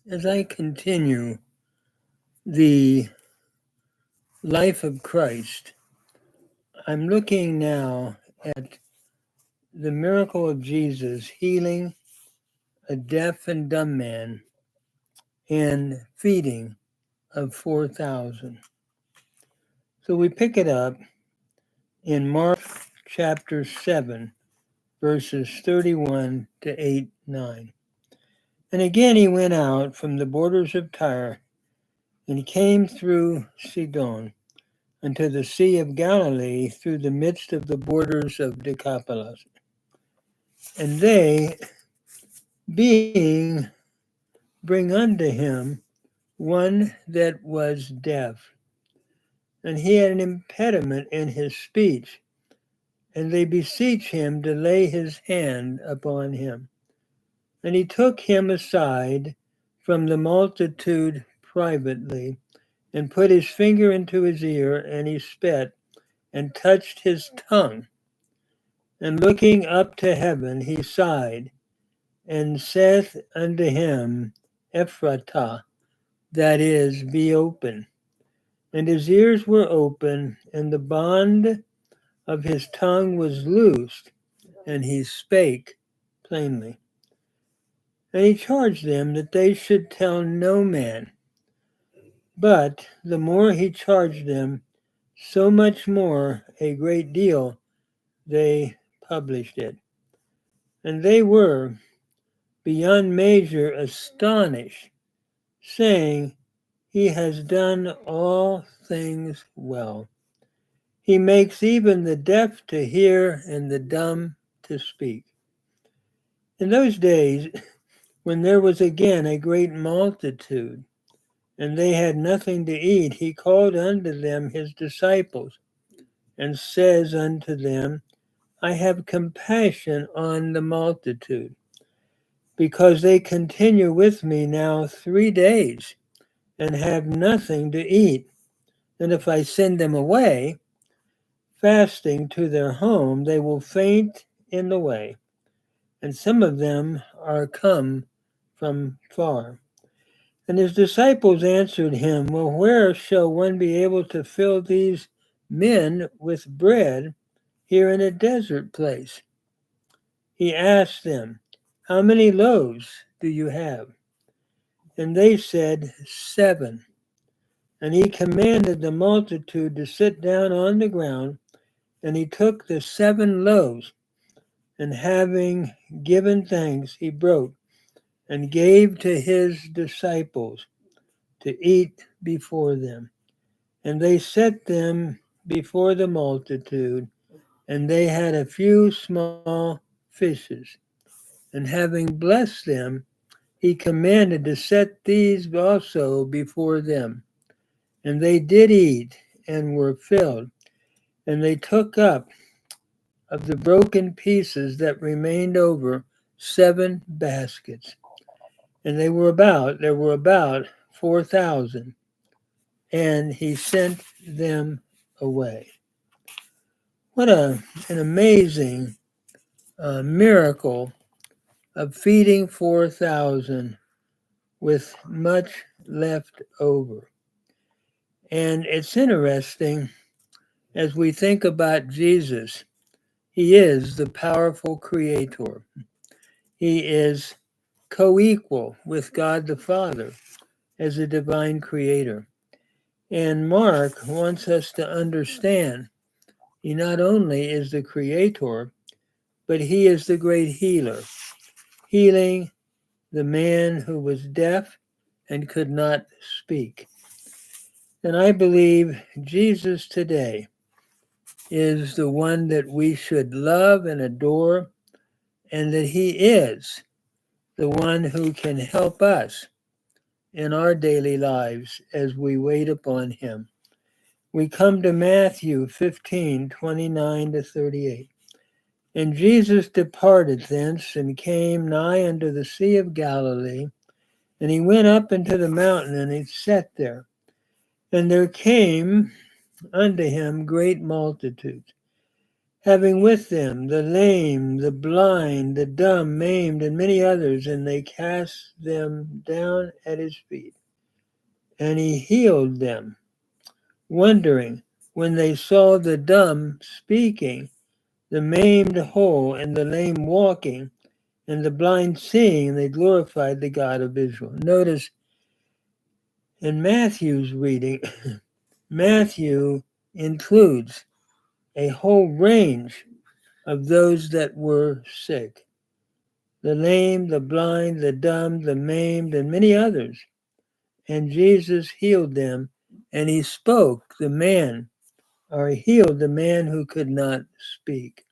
As I continue the life of Christ, I'm looking now at the miracle of Jesus healing a deaf and dumb man and feeding of 4,000. So we pick it up in Mark chapter 7, verses 31 to 8, 9. And again he went out from the borders of Tyre and came through Sidon unto the Sea of Galilee through the midst of the borders of Decapolis. And they, being, bring unto him one that was deaf, and he had an impediment in his speech, and they beseech him to lay his hand upon him. And he took him aside from the multitude privately, and put his finger into his ear, and he spat, and touched his tongue. And looking up to heaven, he sighed, and saith unto him, Ephratah, that is, be open. And his ears were open, and the bond of his tongue was loosed, and he spake plainly. And he charged them that they should tell no man. But the more he charged them, so much more a great deal they published it. And they were beyond measure astonished, saying, He has done all things well. He makes even the deaf to hear and the dumb to speak. In those days, when there was again a great multitude, and they had nothing to eat, he called unto them his disciples, and says unto them, I have compassion on the multitude, because they continue with me now 3 days, and have nothing to eat. And if I send them away, fasting to their home, they will faint in the way. And some of them are come from far. And his disciples answered him, Well, where shall one be able to fill these men with bread here in a desert place? He asked them, How many loaves do you have? And they said, 7. And he commanded the multitude to sit down on the ground, and he took the 7 loaves, and having given thanks, he broke and gave to his disciples to eat before them. And they set them before the multitude, and they had a few small fishes. And having blessed them, he commanded to set these also before them. And they did eat and were filled. And they took up of the broken pieces that remained over 7 baskets. And there were about 4,000. And he sent them away. What an amazing miracle of feeding 4,000 with much left over. And it's interesting as we think about Jesus. He is the powerful creator. He is co-equal with God the Father as a divine creator. And Mark wants us to understand he not only is the creator, but he is the great healer, healing the man who was deaf and could not speak. And I believe Jesus today is the one that we should love and adore, and that he is the one who can help us in our daily lives as we wait upon him. We come to Matthew 15, 29 to 38. And Jesus departed thence and came nigh unto the Sea of Galilee, and he went up into the mountain, and he sat there. And there came unto him great multitudes, having with them the lame, the blind, the dumb, maimed, and many others, and they cast them down at his feet. And he healed them, wondering when they saw the dumb speaking, the maimed whole, and the lame walking, and the blind seeing, and they glorified the God of Israel. Notice in Matthew's reading, Matthew includes a whole range of those that were sick. The lame, the blind, the dumb, the maimed, and many others. And Jesus healed them, and he spoke the man, or he healed the man who could not speak.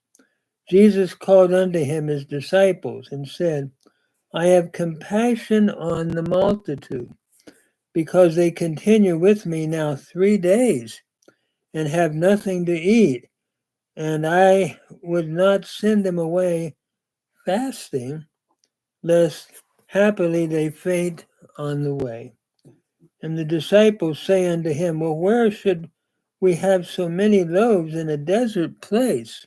Jesus called unto him his disciples and said, I have compassion on the multitude, because they continue with me now 3 days and have nothing to eat, and I would not send them away fasting, lest happily they faint on the way. And the disciples say unto him, Well, where should we have so many loaves in a desert place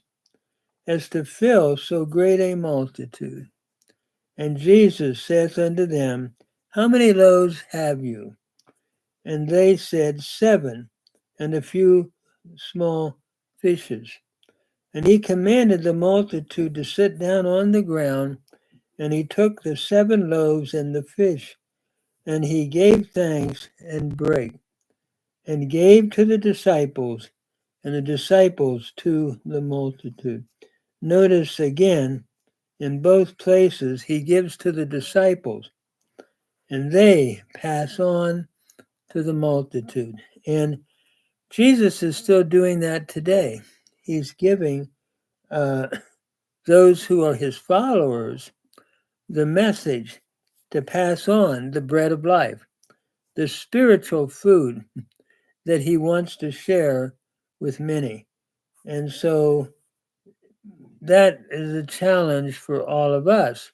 as to fill so great a multitude? And Jesus saith unto them, How many loaves have you? And they said, 7, and a few small fishes. And he commanded the multitude to sit down on the ground, and he took the 7 loaves and the fish, and he gave thanks and brake, and gave to the disciples, and the disciples to the multitude. Notice again, in both places, he gives to the disciples, and they pass on to the multitude. And Jesus is still doing that today. He's giving those who are his followers the message to pass on the bread of life, the spiritual food that he wants to share with many. And so that is a challenge for all of us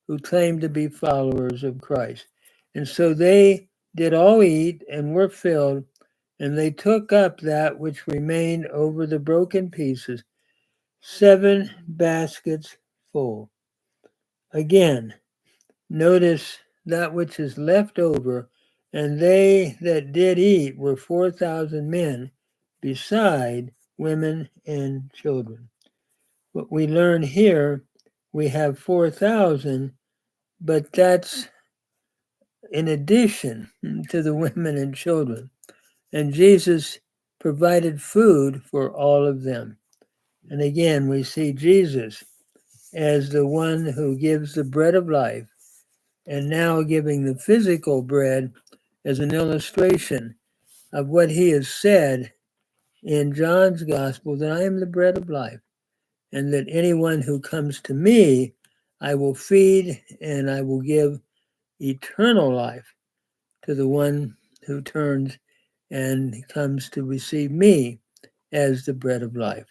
who claim to be followers of Christ. And so they did all eat and were filled, and they took up that which remained over the broken pieces, 7 baskets full. Again, notice that which is left over, and they that did eat were 4,000 men, beside women and children. What we learn here, we have 4,000, but that's in addition to the women and children. And Jesus provided food for all of them. And again, we see Jesus as the one who gives the bread of life, and now giving the physical bread as an illustration of what he has said in John's gospel, that I am the bread of life, and that anyone who comes to me, I will feed, and I will give eternal life to the one who turns and comes to receive me as the bread of life.